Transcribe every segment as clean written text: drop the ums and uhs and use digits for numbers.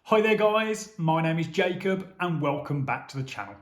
Hi there guys, my name is Jacob and welcome back to the channel.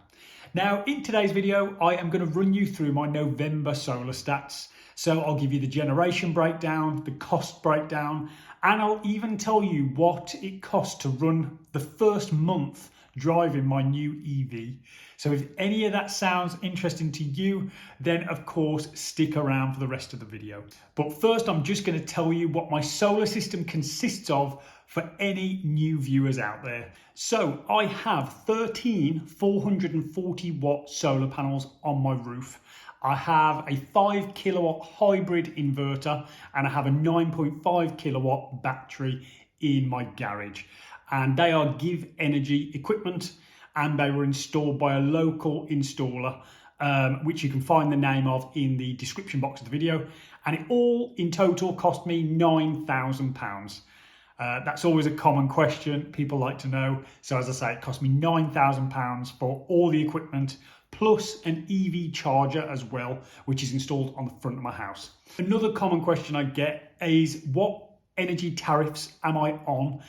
Now in today's video I am going to run you through my November solar stats. So I'll give you the generation breakdown, the cost breakdown, and I'll even tell you what it costs to run the first month driving my new EV. So if any of that sounds interesting to you, then of course stick around for the rest of the video. But first I'm just going to tell you what my solar system consists of for any new viewers out there. So I have 13 440 watt solar panels on my roof. I have a 5 kilowatt hybrid inverter and I have a 9.5 kilowatt battery in my garage. And they are GivEnergy equipment and they were installed by a local installer, which you can find the name of in the description box of the video. And it all in total cost me £9,000. That's always a common question people like to know. So as I say, it cost me £9,000 for all the equipment, plus an EV charger as well, which is installed on the front of my house. Another common question I get is what energy tariffs am I on?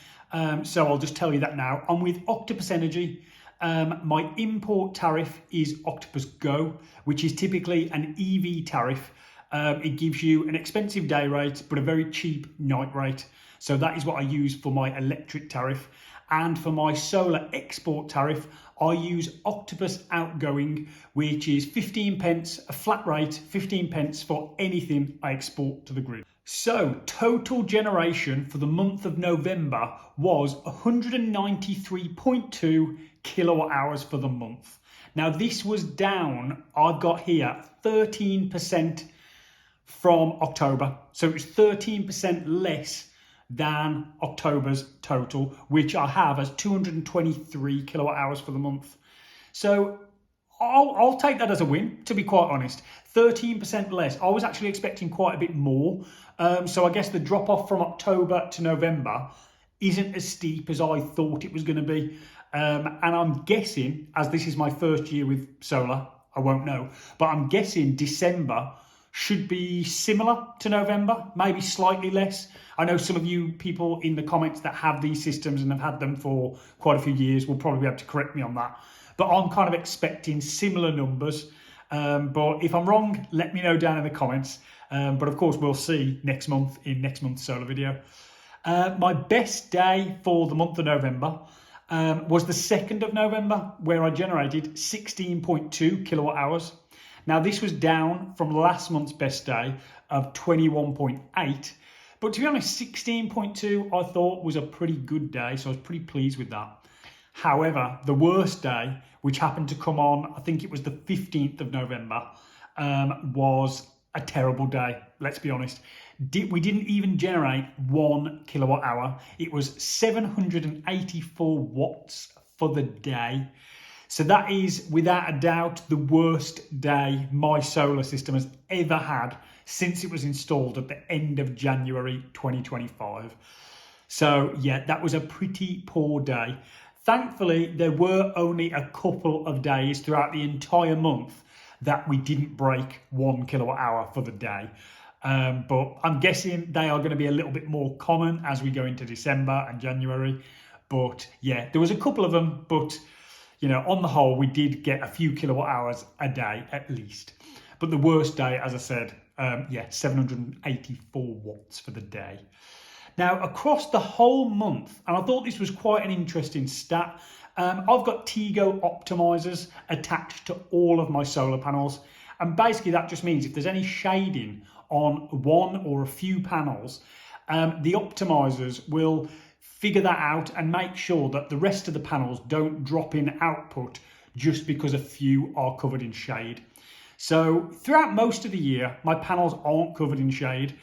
So I'll just tell you that now. I'm with Octopus Energy. My import tariff is Octopus Go, which is typically an EV tariff. It gives you an expensive day rate, but a very cheap night rate. So that is what I use for my electric tariff. And for my solar export tariff, I use Octopus Outgoing, which is 15 pence, a flat rate, 15 pence for anything I export to the grid. So total generation for the month of November was 193.2 kilowatt hours for the month. Now this was down, I've got here 13% from October. So it was 13% less than October's total, which I have as 223 kilowatt hours for the month. So I'll take that as a win, to be quite honest. 13% less. I was actually expecting quite a bit more. So I guess the drop off from October to November isn't as steep as I thought it was going to be. And I'm guessing, as this is my first year with solar, I won't know, but I'm guessing December should be similar to November, maybe slightly less. I know some of you people in the comments that have these systems and have had them for quite a few years will probably be able to correct me on that. But I'm kind of expecting similar numbers. But if I'm wrong, let me know down in the comments. But of course, we'll see next month in next month's solar video. My best day for the month of November was the 2nd of November, where I generated 16.2 kilowatt hours. Now this was down from last month's best day of 21.8, but to be honest, 16.2 I thought was a pretty good day, so I was pretty pleased with that. However, the worst day, which happened to come on, I think it was the 15th of November, was a terrible day, let's be honest. We didn't even generate 1 kilowatt hour. It was 784 watts for the day. So that is, without a doubt, the worst day my solar system has ever had since it was installed at the end of January 2025. So yeah, that was a pretty poor day. Thankfully, there were only a couple of days throughout the entire month that we didn't break 1 kilowatt hour for the day. But I'm guessing they are going to be a little bit more common as we go into December and January. But yeah, there was a couple of them, but you know, on the whole, we did get a few kilowatt hours a day at least. But the worst day, as I said, 784 watts for the day. Now, across the whole month, and I thought this was quite an interesting stat, I've got Tigo Optimisers attached to all of my solar panels. And basically that just means if there's any shading on one or a few panels, the Optimisers will figure that out and make sure that the rest of the panels don't drop in output just because a few are covered in shade. So throughout most of the year, my panels aren't covered in shade,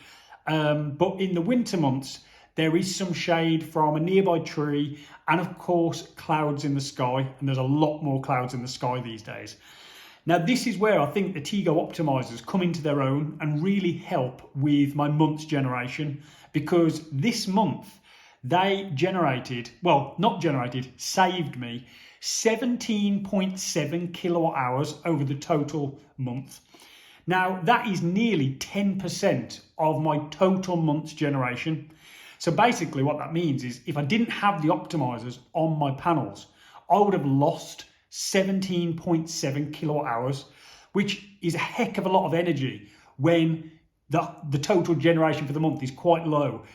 but in the winter months, there is some shade from a nearby tree and of course clouds in the sky, and there's a lot more clouds in the sky these days. Now this is where I think the Tigo Optimisers come into their own and really help with my month's generation, because this month they saved me 17.7 kilowatt hours over the total month. Now that is nearly 10% of my total month's generation. So basically what that means is if I didn't have the optimizers on my panels, I would have lost 17.7 kilowatt hours, which is a heck of a lot of energy when the total generation for the month is quite low.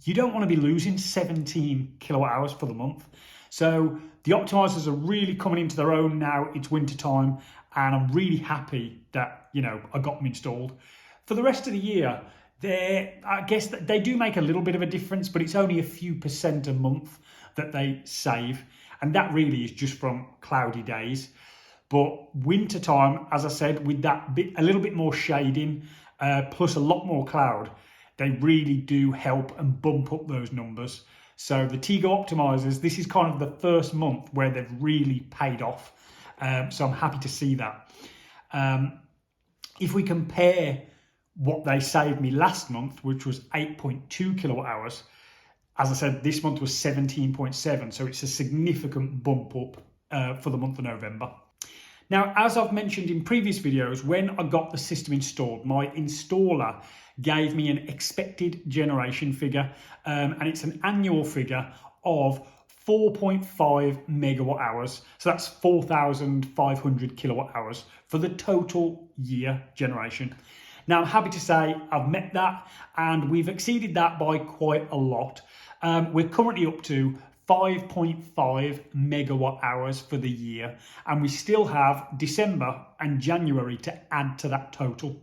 You don't want to be losing 17 kilowatt hours for the month. So the optimizers are really coming into their own now. It's winter time, and I'm really happy that, you know, I got them installed. For the rest of the year, I guess that they do make a little bit of a difference, but it's only a few percent a month that they save. And that really is just from cloudy days. But winter time, as I said, with that bit, a little bit more shading, plus a lot more cloud, they really do help and bump up those numbers. So the Tigo optimizers, this is kind of the first month where they've really paid off. So I'm happy to see that. If we compare what they saved me last month, which was 8.2 kilowatt hours, as I said, this month was 17.7. So it's a significant bump up for the month of November. Now, as I've mentioned in previous videos, when I got the system installed, my installer gave me an expected generation figure, and it's an annual figure of 4.5 megawatt hours. So that's 4,500 kilowatt hours for the total year generation. Now, I'm happy to say I've met that, and we've exceeded that by quite a lot. We're currently up to 5.5 megawatt hours for the year, and we still have December and January to add to that total.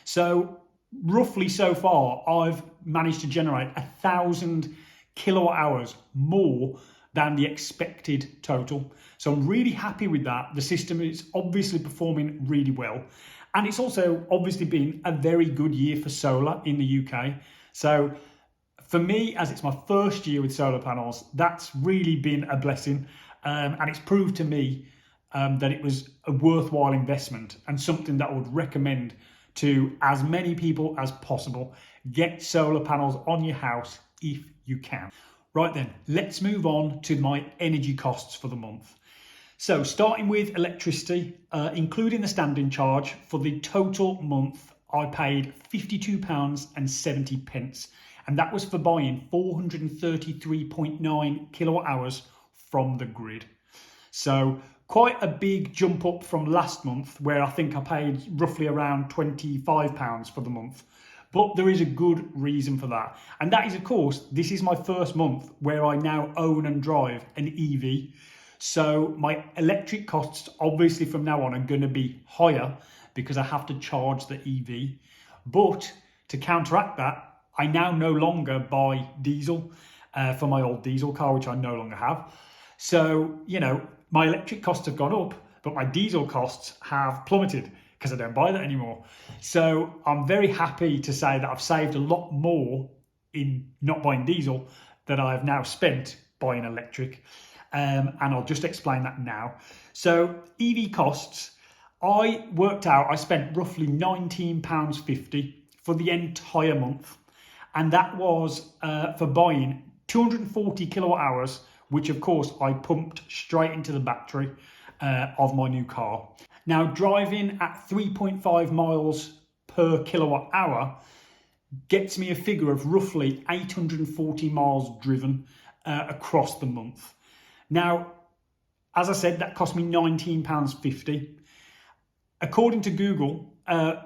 So roughly so far, I've managed to generate 1,000 kilowatt hours more than the expected total. So I'm really happy with that. The system is obviously performing really well. And it's also obviously been a very good year for solar in the UK. So for me, as it's my first year with solar panels, that's really been a blessing. And it's proved to me that it was a worthwhile investment and something that I would recommend to as many people as possible. Get solar panels on your house if you can. Right then, let's move on to my energy costs for the month. So starting with electricity, including the standing charge, for the total month, I paid £52.70. And that was for buying 433.9 kilowatt hours from the grid. So quite a big jump up from last month, where I think I paid roughly around £25 for the month. But there is a good reason for that. And that is, of course, this is my first month where I now own and drive an EV. So my electric costs, obviously from now on, are going to be higher because I have to charge the EV. But to counteract that, I now no longer buy diesel for my old diesel car, which I no longer have. So, you know, my electric costs have gone up, but my diesel costs have plummeted because I don't buy that anymore. So I'm very happy to say that I've saved a lot more in not buying diesel than I've now spent buying electric. And I'll just explain that now. So EV costs, I worked out, I spent roughly £19.50 for the entire month. And that was for buying 240 kilowatt hours, which of course I pumped straight into the battery of my new car. Now, driving at 3.5 miles per kilowatt hour gets me a figure of roughly 840 miles driven across the month. Now, as I said, that cost me £19.50. According to Google,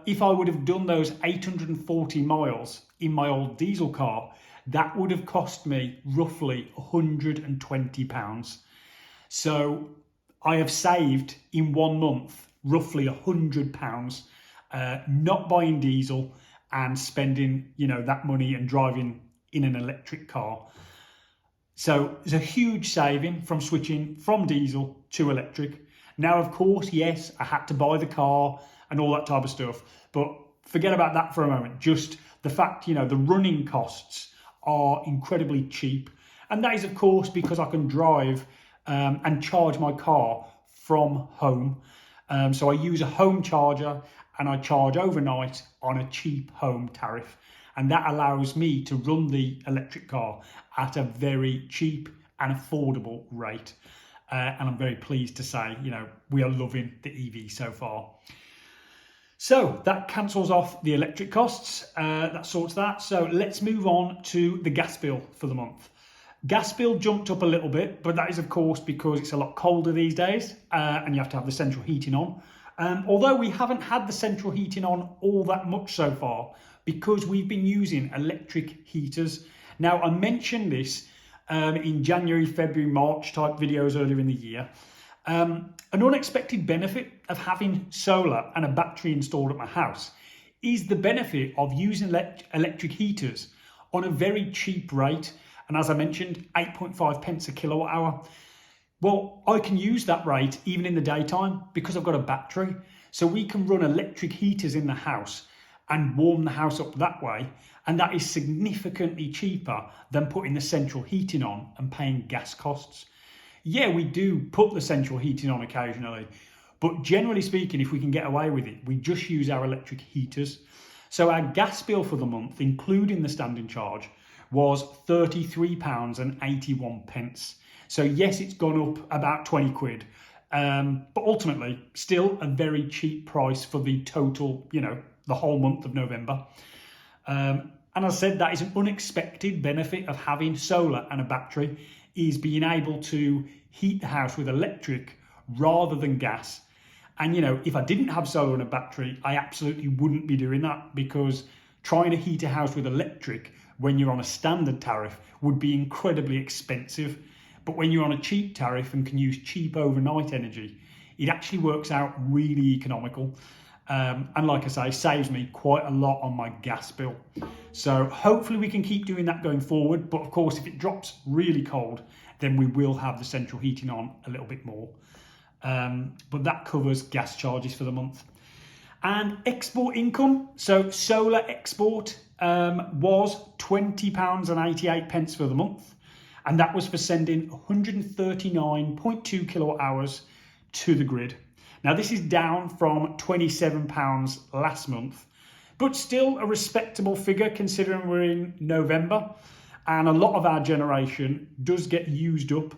if I would have done those 840 miles in my old diesel car, that would have cost me roughly £120. So I have saved in 1 month roughly £100 not buying diesel and spending, you know, that money and driving in an electric car. So there's a huge saving from switching from diesel to electric. Now, of course, yes, I had to buy the car and all that type of stuff, but forget about that for a moment. Just the fact, you know, the running costs are incredibly cheap. And that is, of course, because I can drive and charge my car from home. So I use a home charger and I charge overnight on a cheap home tariff. And that allows me to run the electric car at a very cheap and affordable rate. And I'm very pleased to say, you know, we are loving the EV so far. So that cancels off the electric costs, that sorts that. So let's move on to the gas bill for the month. Gas bill jumped up a little bit, but that is of course because it's a lot colder these days and you have to have the central heating on. Although we haven't had the central heating on all that much so far because we've been using electric heaters. Now I mentioned this in January, February, March type videos earlier in the year. An unexpected benefit of having solar and a battery installed at my house is the benefit of using electric heaters on a very cheap rate. And as I mentioned, 8.5 pence a kilowatt hour. Well, I can use that rate even in the daytime because I've got a battery. So we can run electric heaters in the house and warm the house up that way. And that is significantly cheaper than putting the central heating on and paying gas costs. Yeah, we do put the central heating on occasionally, but generally speaking, if we can get away with it, we just use our electric heaters. So our gas bill for the month, including the standing charge, was £33.81. So yes, it's gone up about 20 quid, but ultimately still a very cheap price for the total, the whole month of November. And as I said, that is an unexpected benefit of having solar and a battery, is being able to heat the house with electric rather than gas. And if I didn't have solar and a battery, I absolutely wouldn't be doing that, because trying to heat a house with electric when you're on a standard tariff would be incredibly expensive. But when you're on a cheap tariff and can use cheap overnight energy, it actually works out really economical. And like I say, saves me quite a lot on my gas bill. So hopefully we can keep doing that going forward. But of course, if it drops really cold, then we will have the central heating on a little bit more. But that covers gas charges for the month. And export income. So solar export was £20.88 for the month. And that was for sending 139.2 kilowatt hours to the grid. Now, this is down from £27 last month, but still a respectable figure considering we're in November and a lot of our generation does get used up,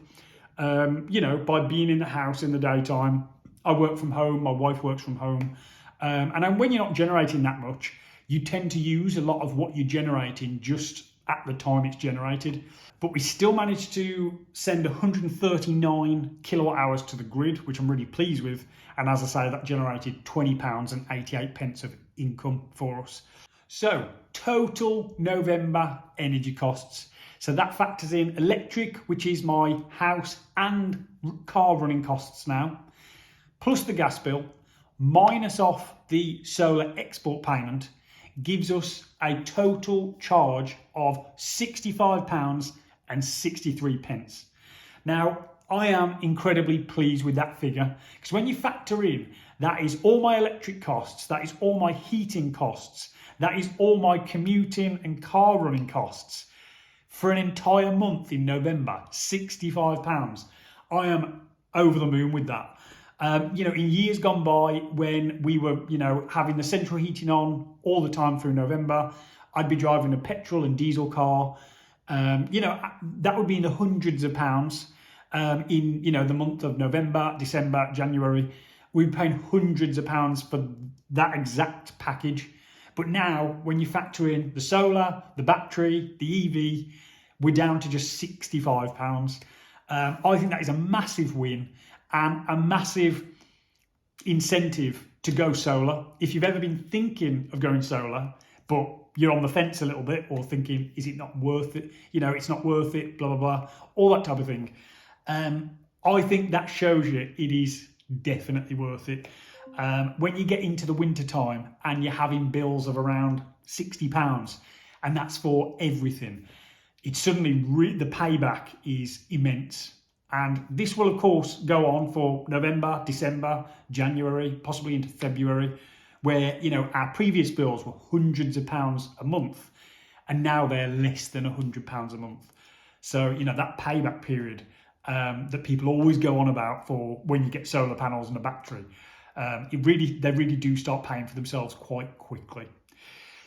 by being in the house in the daytime. I work from home, my wife works from home. And when you're not generating that much, you tend to use a lot of what you're generating just at the time it's generated. But we still managed to send 139 kilowatt hours to the grid, which I'm really pleased with. And as I say, that generated £20.88 of income for us. So total November energy costs. So that factors in electric, which is my house and car running costs now, plus the gas bill, minus off the solar export payment, gives us a total charge of £65.63. Now, I am incredibly pleased with that figure, because when you factor in, that is all my electric costs, that is all my heating costs, that is all my commuting and car running costs for an entire month in November, £65. I am over the moon with that. In years gone by, when we were, having the central heating on all the time through November, I'd be driving a petrol and diesel car. That would be in the hundreds of pounds. In the month of November, December, January, we're paying hundreds of pounds for that exact package. But now, when you factor in the solar, the battery, the EV, we're down to just £65. I think that is a massive win and a massive incentive to go solar. If you've ever been thinking of going solar, but you're on the fence a little bit, or thinking, is it not worth it? It's not worth it, blah, blah, blah, all that type of thing. I think that shows you it is definitely worth it. When you get into the winter time and you're having bills of around £60, and that's for everything, it's suddenly the payback is immense. And this will, of course, go on for November, December, January, possibly into February, where, our previous bills were hundreds of pounds a month, and now they're less than £100 a month. So, that payback period that people always go on about for when you get solar panels and a battery, they really do start paying for themselves quite quickly.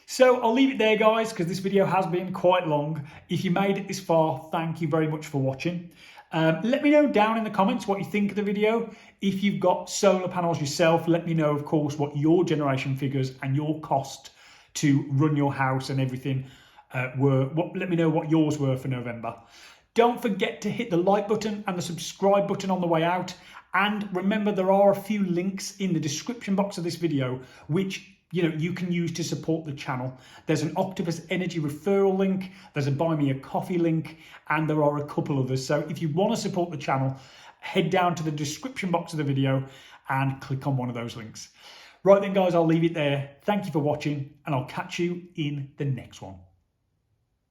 So I'll leave it there, guys, because this video has been quite long. If you made it this far, thank you very much for watching. Let me know down in the comments what you think of the video. If you've got solar panels yourself, let me know, of course, what your generation figures and your cost to run your house and everything were. Let me know what yours were for November. Don't forget to hit the like button and the subscribe button on the way out. And remember, there are a few links in the description box of this video which you can use to support the channel. There's an Optimus Energy referral link, there's a buy me a coffee link, and there are a couple others. So if you want to support the channel, head down to the description box of the video and click on one of those links. Right then, guys, I'll leave it there. Thank you for watching, and I'll catch you in the next one.